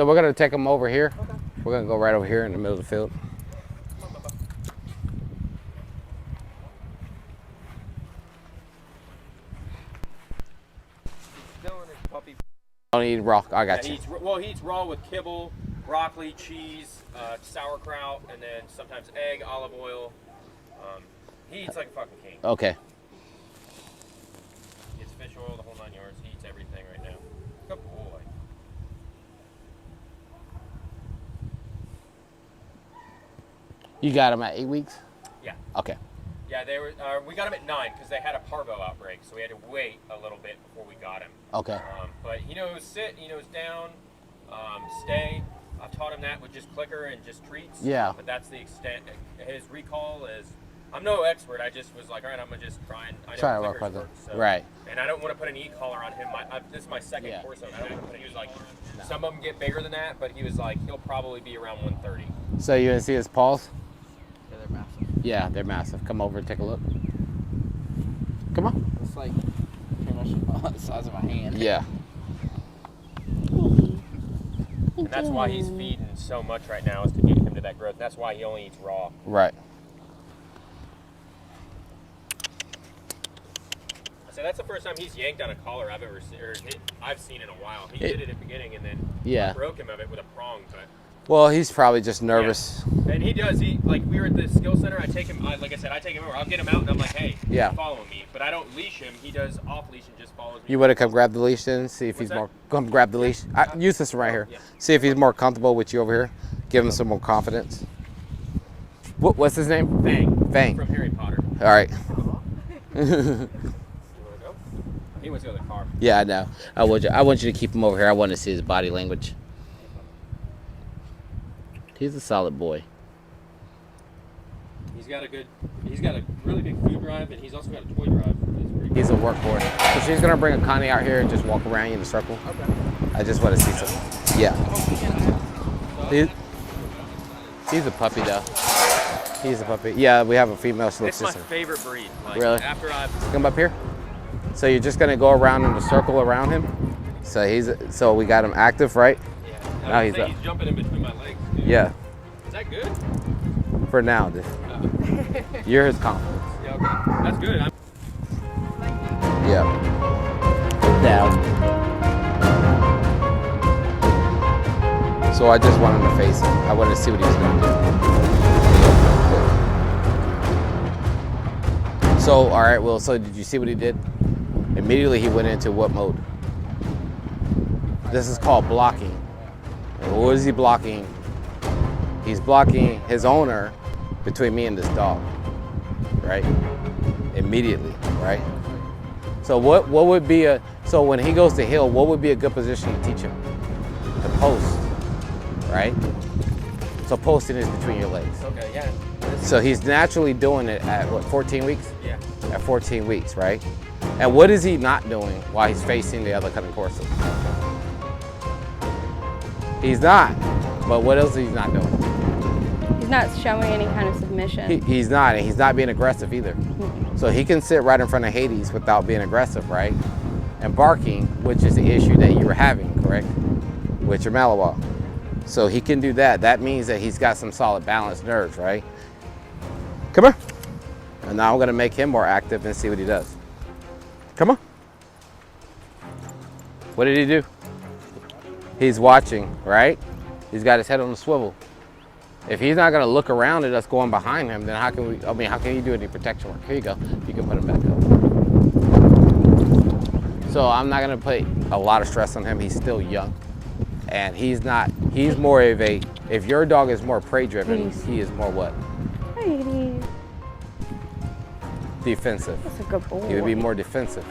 So we're gonna take him over here. Okay. We're gonna go right over here in the middle of the field. Puppy. Don't eat raw. I got you. He eats raw with kibble, broccoli, cheese, sauerkraut, and then sometimes egg, olive oil. He eats like a fucking king. Okay. He gets fish oil, the whole 9 yards. He eats everything right now. Good boy. You got him at 8 weeks? Yeah. Okay. Yeah, they were. We got him at 9 because they had a parvo outbreak, so we had to wait a little bit before we got him. Okay. But he knows sit, he knows down, stay. I've taught him that with just clicker and just treats. Yeah. But that's the extent. His recall is. I'm no expert. I just was like, all right, I'm gonna just try and. Try to work with it. So, right. And I don't want to put an e-collar on him. This is my second Corso. He was like, some of them get bigger than that, but he was like, he'll probably be around 130. So you want to see his paws? Yeah, they're massive. Yeah, they're massive. Come over and take a look. Come on. It's like pretty much the size of my hand. Yeah. And that's why he's feeding so much right now, is to get him to that growth. That's why he only eats raw. Right. So that's the first time he's yanked on a collar I've ever seen, or I've seen in a while. He did it at the beginning, and then I broke him of it with a prong. But well, he's probably just nervous. Yeah. And he does. He like we were at the skill center. I take him. Like I said, I take him over. I'll get him out, and I'm like, hey, follow me. But I don't leash him. He does off leash and just follows me. You want to come grab the leash then? See if he's more. Come grab the leash. Use this right here. Yeah. See if he's more comfortable with you over here. Give him some more confidence. What's his name? Fang. Fang. From Harry Potter. All right. He went to the other car. Yeah, I know. I want you to keep him over here. I want to see his body language. He's a solid boy. He's got a really big food drive, and he's also got a toy drive. He's a workhorse. So she's gonna bring a Connie out here and just walk around you in a circle. Okay. I just want to see some. Yeah. He's a puppy though. He's a puppy. Yeah, we have a female. She looks It's my favorite breed. Like, really? After come up here. So you're just gonna go around in a circle around him. So we got him active, right? Yeah. Now he's jumping in between my legs. Dude. Yeah. Is that good? For now, dude. You're his confidence. Yeah. Okay. That's good. Yeah. Down. So I just want him to face him. I wanted to see what he was gonna do. So, all right. Well, so did you see what he did? Immediately he went into what mode? This is called blocking. And what is he blocking? He's blocking his owner between me and this dog, right? Immediately, right? So what would be so when he goes to heel, what would be a good position to teach him? To post, right? So posting is between your legs. Okay, yeah. So he's naturally doing it at what, 14 weeks? Yeah. At 14 weeks, right? And what is he not doing while he's facing the other cutting Corso? He's not. But what else is he not doing? He's not showing any kind of submission. He's not, and he's not being aggressive either. So he can sit right in front of Hades without being aggressive, right? And barking, which is the issue that you were having, correct? With your Malinois. So he can do that. That means that he's got some solid balanced nerves, right? Come here. And now I'm gonna make him more active and see what he does. Come on. What did he do? He's watching, right? He's got his head on the swivel. If he's not gonna look around at us going behind him, then how can you do any protection work? Here you go. You can put him back up. So I'm not gonna put a lot of stress on him. He's still young. And he's more of a, if your dog is more prey driven, he is more what? Defensive. That's a good boy. He would be more defensive,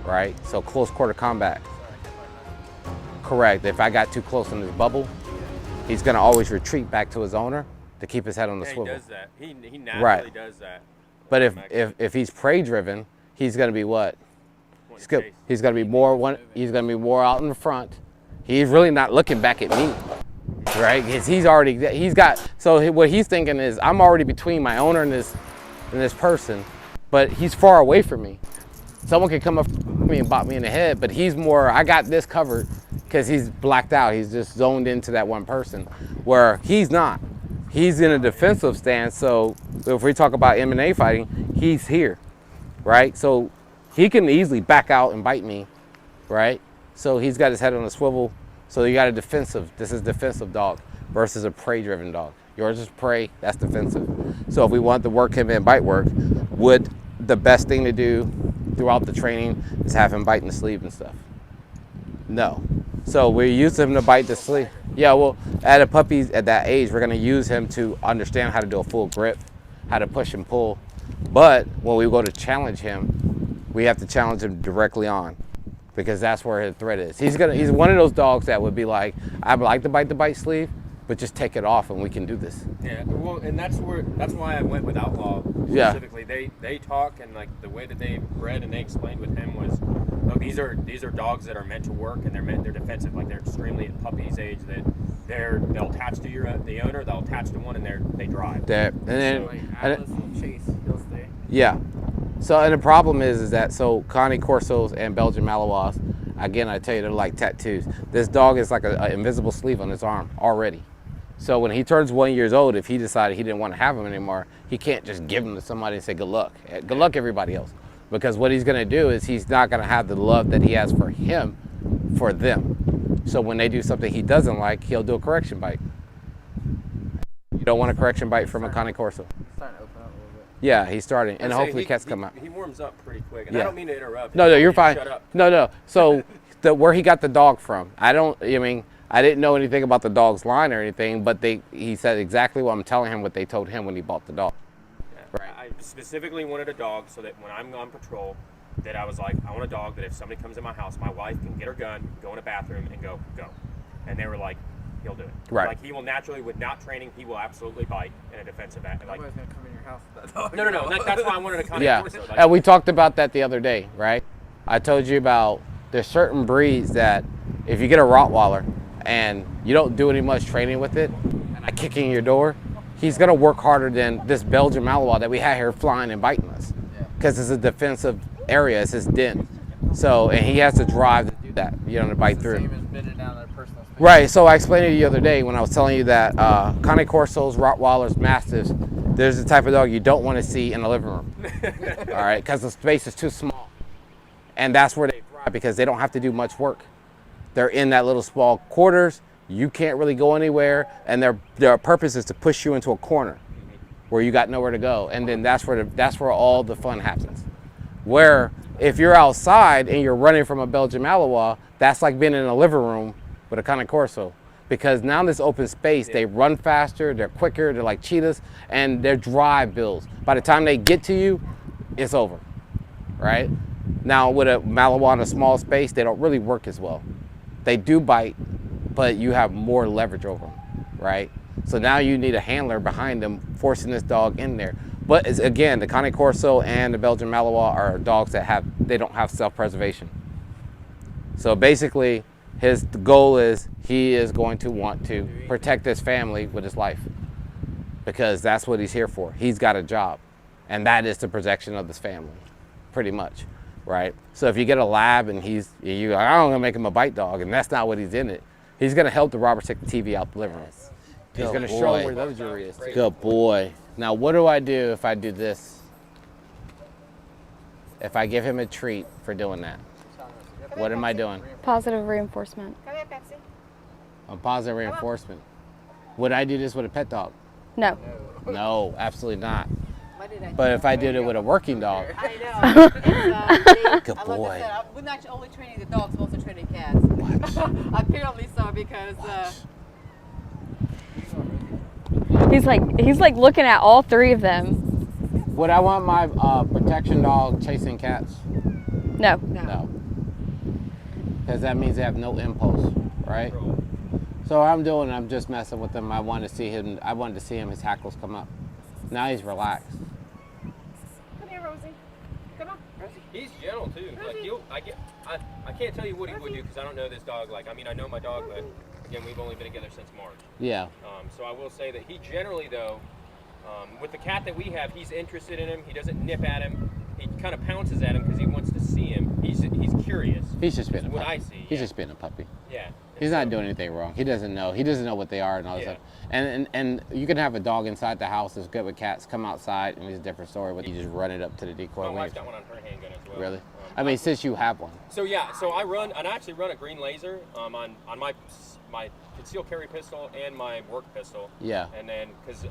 right? So close quarter combat. Correct. If I got too close in his bubble, he's gonna always retreat back to his owner to keep his head on the swivel. He does that. He naturally does that. But if he's prey driven, he's gonna be what? He's gonna be more He's gonna be more out in the front. He's really not looking back at me, right? Because so what he's thinking is, I'm already between my owner and this person, but he's far away from me. Someone can come up to me and bop me in the head, but he's more, I got this covered, because he's blacked out. He's just zoned into that one person, where he's not. He's in a defensive stance. So if we talk about MMA fighting, he's here, right? So he can easily back out and bite me, right? So he's got his head on a swivel. So you got a defensive. This is defensive dog versus a prey-driven dog. Yours is prey. That's defensive. So if we want to work him in bite work, would the best thing to do throughout the training is have him bite in the sleeve and stuff? No. So we use him to bite the sleeve. Yeah, well, at a puppy at that age, we're gonna use him to understand how to do a full grip, how to push and pull. But when we go to challenge him, we have to challenge him directly on, because that's where his threat is. He's one of those dogs that would be like, I'd like to bite the bite sleeve, but just take it off and we can do this. Yeah, well, and that's why I went with Outlaw specifically. They talk, and like the way that they read and they explained with him was, look, these are dogs that are meant to work, and they're defensive. Like they're extremely at puppy's age, that they'll attach to the owner, they'll attach to one, and they drive. So like Atlas will chase, he'll stay. Yeah. So and the problem is that Connie Corsos and Belgian Malinois, again, I tell you, they're like tattoos. This dog is like an invisible sleeve on his arm already. So when he turns 1 year old, if he decided he didn't want to have him anymore, he can't just give him to somebody and say, good luck. Good luck, everybody else. Because what he's going to do is he's not going to have the love that he has for him, for them. So when they do something he doesn't like, he'll do a correction bite. You don't want a correction bite from a Connie Corso. He's starting to open up a little bit. Yeah, he's starting. And I'd say hopefully cats come out. He warms up pretty quick. And Yeah. I don't mean to interrupt. No, you're fine. Shut up. No. So where he got the dog from, I didn't know anything about the dog's line or anything, but he said exactly what I'm telling him, what they told him when he bought the dog. Yeah. Right. I specifically wanted a dog so that when I'm on patrol, that I was like, I want a dog that if somebody comes in my house, my wife can get her gun, go in a bathroom, and go. And they were like, he'll do it. Right. Like he will naturally, without training, he will absolutely bite in a defensive act. Like, Nobody's gonna come in your house with that dog. no. That's why I wanted a Connie Yeah, Corso. Like, and we talked about that the other day, right? I told you about there's certain breeds that if you get a Rottweiler and you don't do any much training with it, and I kick in your door, he's gonna work harder than this Belgian Malinois that we had here flying and biting us, because it's a defensive area, it's his den. So, and he has to drive to do that, to bite through. Same as bending down their personal space. Right, so I explained to you the other day when I was telling you that Connie Corsos, Rottweilers, Mastiffs, there's the type of dog you don't want to see in a living room. All right, because the space is too small. And that's where they thrive, because they don't have to do much work. They're in that little small quarters, you can't really go anywhere, and their purpose is to push you into a corner where you got nowhere to go. And then that's where all the fun happens. Where if you're outside and you're running from a Belgian Malinois, that's like being in a living room with a Connie Corso, because now in this open space, they run faster, they're quicker, they're like cheetahs, and their drive builds. By the time they get to you, it's over, right? Now with a Malinois in a small space, they don't really work as well. They do bite, but you have more leverage over them, right? So now you need a handler behind them, forcing this dog in there. But again, the Connie Corso and the Belgian Malinois are dogs that don't have self-preservation. So basically, his goal is he is going to want to protect his family with his life, because that's what he's here for. He's got a job, and that is the protection of his family, pretty much, right? So if you get a lab and I'm gonna make him a bite dog, and that's not what he's in it. He's gonna help the robber take the TV out the living room. He's gonna show him where the other jury is. Good boy. Now what do I do if I do this? If I give him a treat for doing that? What am I doing? Positive reinforcement. A positive reinforcement. Would I do this with a pet dog? No. No, absolutely not. But if I did it with a working dog, I know. It's, good boy. we're not only training the dogs, we're also training cats. Apparently so, because He's like looking at all three of them. Would I want my protection dog chasing cats? No. No. Because that means they have no impulse, right? So what I'm just messing with him. I wanted to see him, his hackles come up. Now he's relaxed. come here, Rosie. Come on, Rosie. he's gentle too. Like I can't tell you what he would do, because I don't know this dog. I know my dog, but again, we've only been together since March. Yeah. So I will say that he generally, though, With the cat that we have, he's interested in him. He doesn't nip at him. He kind of pounces at him because he wants to see him. He's curious. He's just being a puppy. What I see. He's just being a puppy. Yeah. He's not doing anything wrong. He doesn't know. He doesn't know what they are and all this stuff. And you can have a dog inside the house that's good with cats. Come outside and it's a different story. But you just run it up to the decoy. My wife's got one on her handgun as well. Really? I mean, since you have one. So yeah, so I actually run a green laser on my concealed carry pistol and my work pistol. Yeah. And then because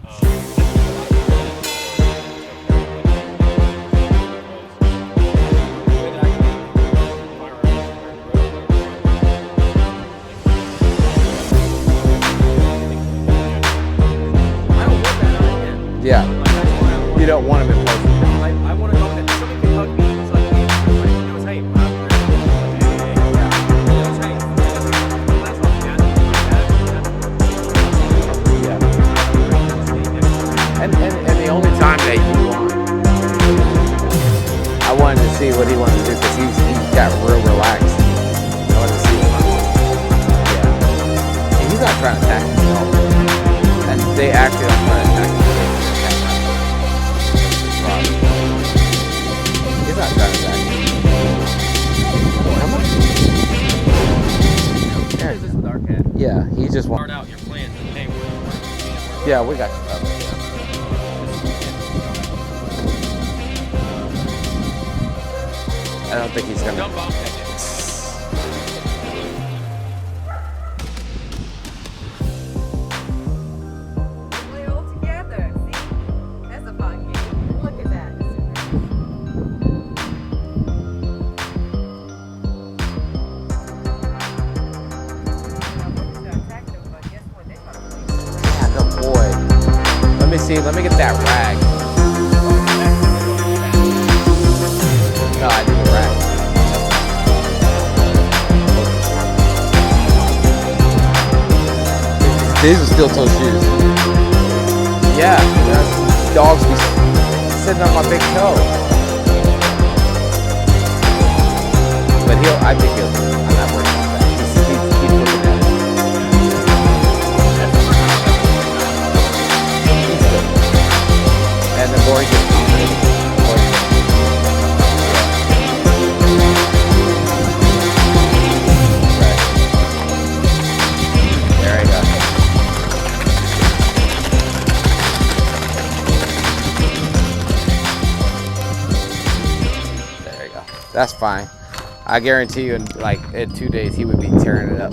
Yeah. You don't want him in close. I want to know that somebody can hug me. It's like, it was, hey, And the only time that you want, I wanted to see what he wanted to do because he got real relaxed. I wanted to see what he wanted to do. Yeah. And he's not trying to attack me at all. And they actually are trying to attack me. He's not trying to attack me. Come on. There's this dark cat. Yeah, he just wants. Start out your plans and hey, we're Yeah, we got you covered. I don't think he's gonna. jump off. Play all together. See? That's a fun game. Look at that. Yeah, good boy. Let me see. Let me get that rag. No, I need a rag. These are steel toe shoes. Yeah, dogs be sitting on my big toe. But I think I'm not worried about that. He's looking at it. And the more he gets confident, the more he gets. Right. There you go. There you go. That's fine. I guarantee you in 2 days he would be tearing it up.